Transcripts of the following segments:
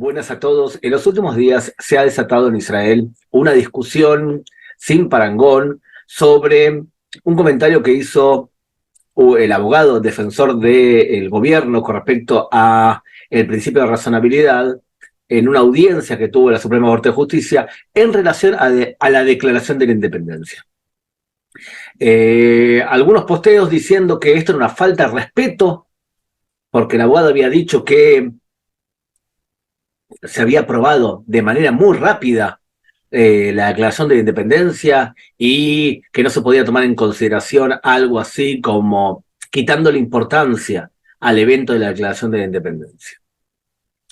Buenas a todos. En los últimos días se ha desatado en Israel una discusión sin parangón sobre un comentario que hizo el abogado defensor del gobierno con respecto a el principio de razonabilidad en una audiencia que tuvo la Suprema Corte de Justicia en relación a la declaración de la independencia. Algunos posteos diciendo que esto era una falta de respeto porque el abogado había dicho que se había aprobado de manera muy rápida la declaración de la independencia y que no se podía tomar en consideración algo así como quitándole importancia al evento de la declaración de la independencia.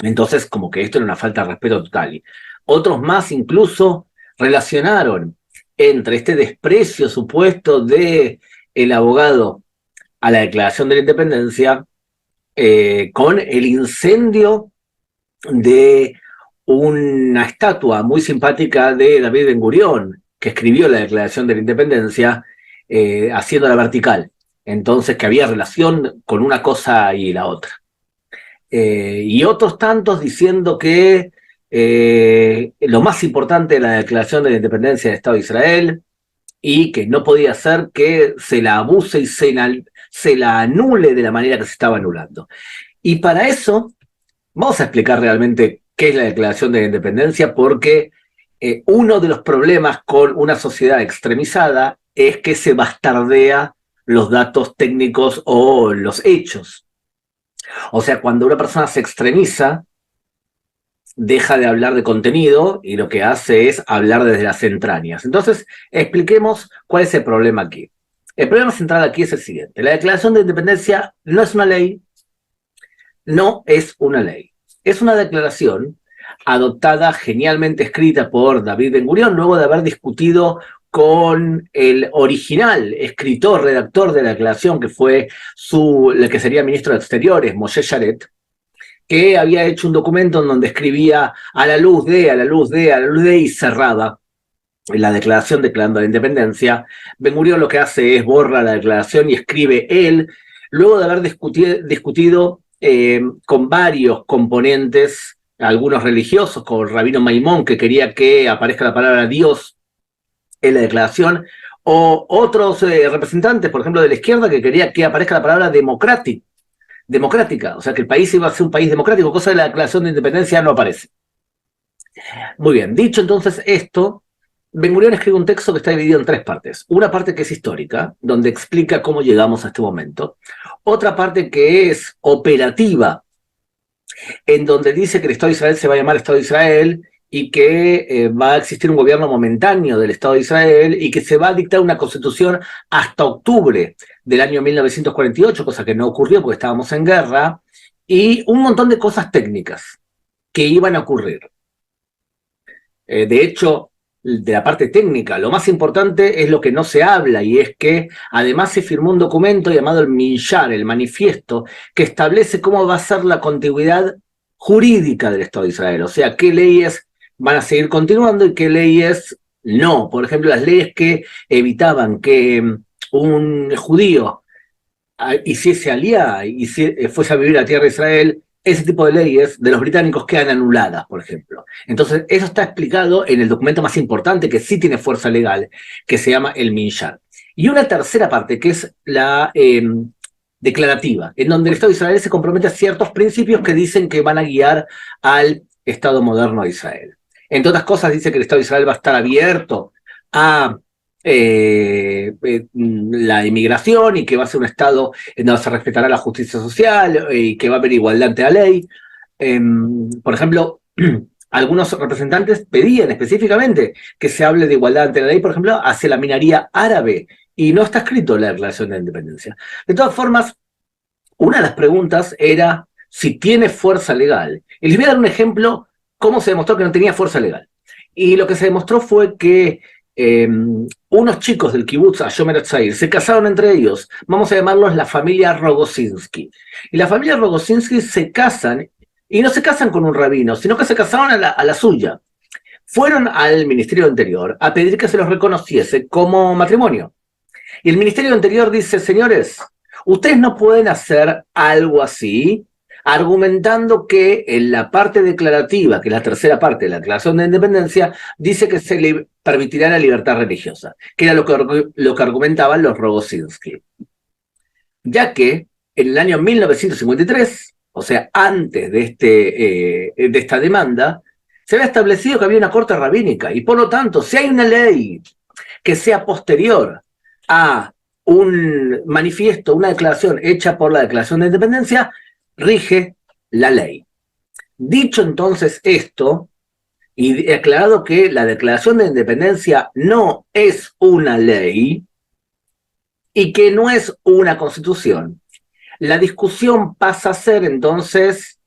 Entonces, como que esto era una falta de respeto total. Y otros más incluso relacionaron entre este desprecio supuesto de el abogado a la declaración de la independencia con el incendio de una estatua muy simpática de David Ben Gurión, que escribió la Declaración de la Independencia, haciéndola vertical. Entonces, que había relación con una cosa y la otra. Y otros tantos diciendo que lo más importante de la Declaración de la Independencia del Estado de Israel y que no podía ser que se la abuse y se la anule de la manera que se estaba anulando. Y para eso vamos a explicar realmente qué es la Declaración de la Independencia, porque uno de los problemas con una sociedad extremizada es que se bastardea los datos técnicos o los hechos. O sea, cuando una persona se extremiza, deja de hablar de contenido y lo que hace es hablar desde las entrañas. Entonces, expliquemos cuál es el problema aquí. El problema central aquí es el siguiente. La Declaración de Independencia no es una ley, no es una ley. Es una declaración adoptada, genialmente escrita por David Ben Gurión, luego de haber discutido con el original escritor, redactor de la declaración, que fue el que sería ministro de Exteriores, Moshe Yaret, que había hecho un documento en donde escribía a la luz de, y cerraba la declaración declarando la independencia. Ben Gurión lo que hace es borra la declaración y escribe él, luego de haber discutido con varios componentes, algunos religiosos, como el rabino Maimón, que quería que aparezca la palabra Dios en la declaración, o otros representantes, por ejemplo, de la izquierda, que quería que aparezca la palabra democrática, o sea, que el país iba a ser un país democrático, cosa de la declaración de independencia no aparece. Muy bien, dicho entonces esto, Ben Gurión escribe un texto que está dividido en tres partes. Una parte que es histórica, donde explica cómo llegamos a este momento. Otra parte que es operativa, en donde dice que el Estado de Israel se va a llamar Estado de Israel y que va a existir un gobierno momentáneo del Estado de Israel y que se va a dictar una constitución hasta octubre del año 1948, cosa que no ocurrió porque estábamos en guerra, y un montón de cosas técnicas que iban a ocurrir. De hecho, de la parte técnica, lo más importante es lo que no se habla, y es que además se firmó un documento llamado el Minshar, el manifiesto, que establece cómo va a ser la continuidad jurídica del Estado de Israel, o sea, qué leyes van a seguir continuando y qué leyes no. Por ejemplo, las leyes que evitaban que un judío hiciese alía y fuese a vivir a la tierra de Israel, ese tipo de leyes de los británicos quedan anuladas, por ejemplo. Entonces, eso está explicado en el documento más importante, que sí tiene fuerza legal, que se llama el Minshar. Y una tercera parte, que es la declarativa, en donde el Estado de Israel se compromete a ciertos principios que dicen que van a guiar al Estado moderno de Israel. Entre otras cosas, dice que el Estado de Israel va a estar abierto a la inmigración y que va a ser un Estado en donde se respetará la justicia social y que va a haber igualdad ante la ley. Por ejemplo, algunos representantes pedían específicamente que se hable de igualdad ante la ley, por ejemplo, hacia la minoría árabe, y no está escrito en la Declaración de la Independencia. De todas formas, una de las preguntas era si tiene fuerza legal. Y les voy a dar un ejemplo cómo se demostró que no tenía fuerza legal. Y lo que se demostró fue que unos chicos del kibutz Hashomer Hatzair se casaron entre ellos, vamos a llamarlos la familia Rogosinski. Y la familia Rogosinski se casan, y no se casan con un rabino, sino que se casaron a la suya. Fueron al Ministerio de Interior a pedir que se los reconociese como matrimonio. Y el Ministerio de Interior dice, señores, ustedes no pueden hacer algo así argumentando que en la parte declarativa, que es la tercera parte de la Declaración de Independencia, dice que se le permitirá la libertad religiosa, que era lo que argumentaban los Rogozinski. Ya que en el año 1953, o sea, antes de esta demanda, se había establecido que había una corte rabínica y por lo tanto, si hay una ley que sea posterior a un manifiesto, una declaración hecha por la Declaración de Independencia, rige la ley. Dicho entonces esto, y aclarado que la Declaración de Independencia no es una ley y que no es una constitución, la discusión pasa a ser entonces,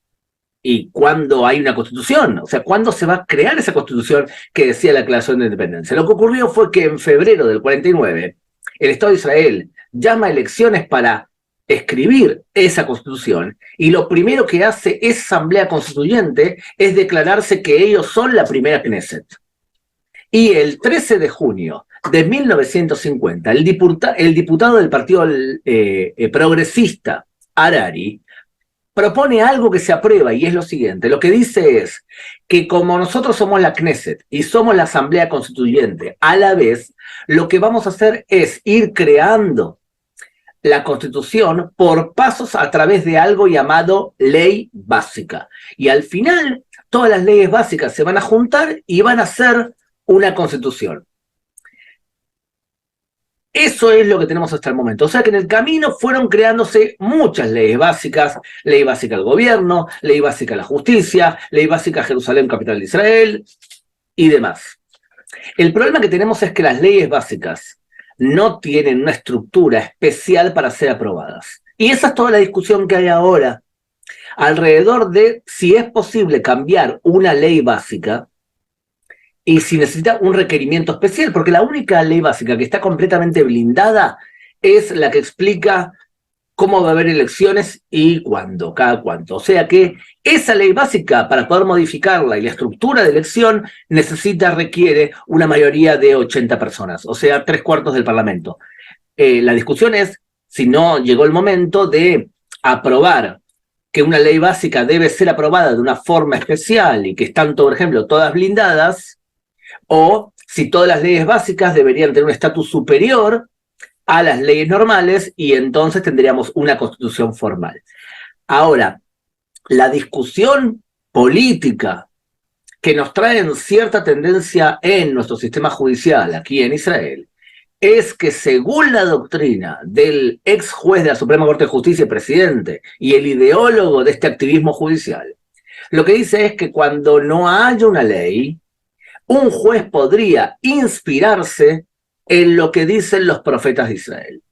¿y cuándo hay una constitución? O sea, ¿cuándo se va a crear esa constitución que decía la Declaración de Independencia? Lo que ocurrió fue que en febrero del 49, el Estado de Israel llama a elecciones para escribir esa constitución y lo primero que hace esa asamblea constituyente es declararse que ellos son la primera Knesset. Y el 13 de junio de 1950, el diputado del Partido Progresista, Harari, propone algo que se aprueba y es lo siguiente. Lo que dice es que como nosotros somos la Knesset y somos la Asamblea Constituyente, a la vez, lo que vamos a hacer es ir creando la Constitución por pasos a través de algo llamado ley básica. Y al final, todas las leyes básicas se van a juntar y van a hacer una Constitución. Eso es lo que tenemos hasta el momento. O sea que en el camino fueron creándose muchas leyes básicas, ley básica al gobierno, ley básica a la justicia, ley básica a Jerusalén, capital de Israel, y demás. El problema que tenemos es que las leyes básicas no tienen una estructura especial para ser aprobadas. Y esa es toda la discusión que hay ahora alrededor de si es posible cambiar una ley básica y si necesita un requerimiento especial, porque la única ley básica que está completamente blindada es la que explica cómo va a haber elecciones y cuándo, cada cuánto. O sea que esa ley básica, para poder modificarla y la estructura de elección, requiere una mayoría de 80 personas, o sea, 3/4 del Parlamento. La discusión es si no llegó el momento de aprobar que una ley básica debe ser aprobada de una forma especial y que están, por ejemplo, todas blindadas, o si todas las leyes básicas deberían tener un estatus superior a las leyes normales y entonces tendríamos una constitución formal. Ahora, la discusión política que nos trae cierta tendencia en nuestro sistema judicial aquí en Israel es que según la doctrina del ex juez de la Suprema Corte de Justicia y presidente y el ideólogo de este activismo judicial, lo que dice es que cuando no haya una ley, un juez podría inspirarse en lo que dicen los profetas de Israel.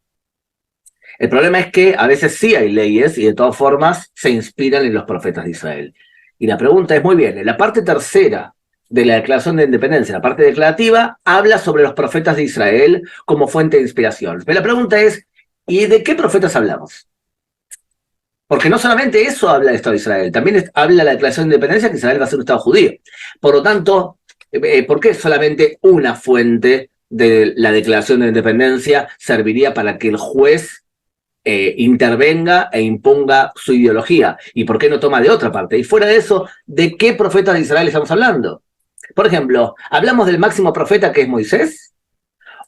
El problema es que a veces sí hay leyes y de todas formas se inspiran en los profetas de Israel. Y la pregunta es, muy bien, en la parte tercera de la Declaración de Independencia, la parte declarativa, habla sobre los profetas de Israel como fuente de inspiración. Pero la pregunta es, ¿y de qué profetas hablamos? Porque no solamente eso habla el Estado de Israel, también habla la Declaración de Independencia que Israel va a ser un Estado judío. Por lo tanto, ¿por qué solamente una fuente de la Declaración de Independencia serviría para que el juez intervenga e imponga su ideología? ¿Y por qué no toma de otra parte? Y fuera de eso, ¿de qué profeta de Israel estamos hablando? Por ejemplo, ¿hablamos del máximo profeta que es Moisés?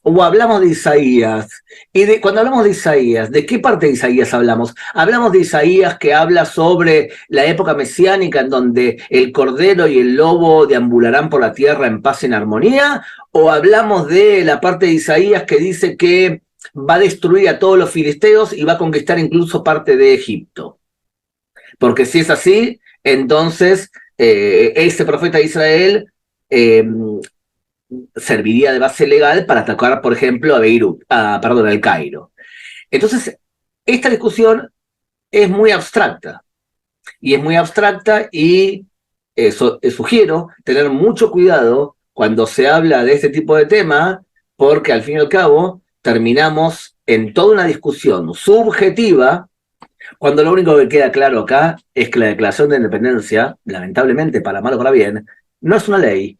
¿O hablamos de Isaías? Y cuando hablamos de Isaías, ¿de qué parte de Isaías hablamos? ¿Hablamos de Isaías que habla sobre la época mesiánica en donde el cordero y el lobo deambularán por la tierra en paz y en armonía? ¿O hablamos de la parte de Isaías que dice que va a destruir a todos los filisteos y va a conquistar incluso parte de Egipto? Porque si es así, entonces ese profeta de Israel serviría de base legal para atacar, por ejemplo, a Beirut, al Cairo. Entonces, esta discusión es muy abstracta, y sugiero tener mucho cuidado cuando se habla de este tipo de tema, porque al fin y al cabo terminamos en toda una discusión subjetiva, cuando lo único que queda claro acá es que la Declaración de Independencia, lamentablemente, para mal o para bien, no es una ley,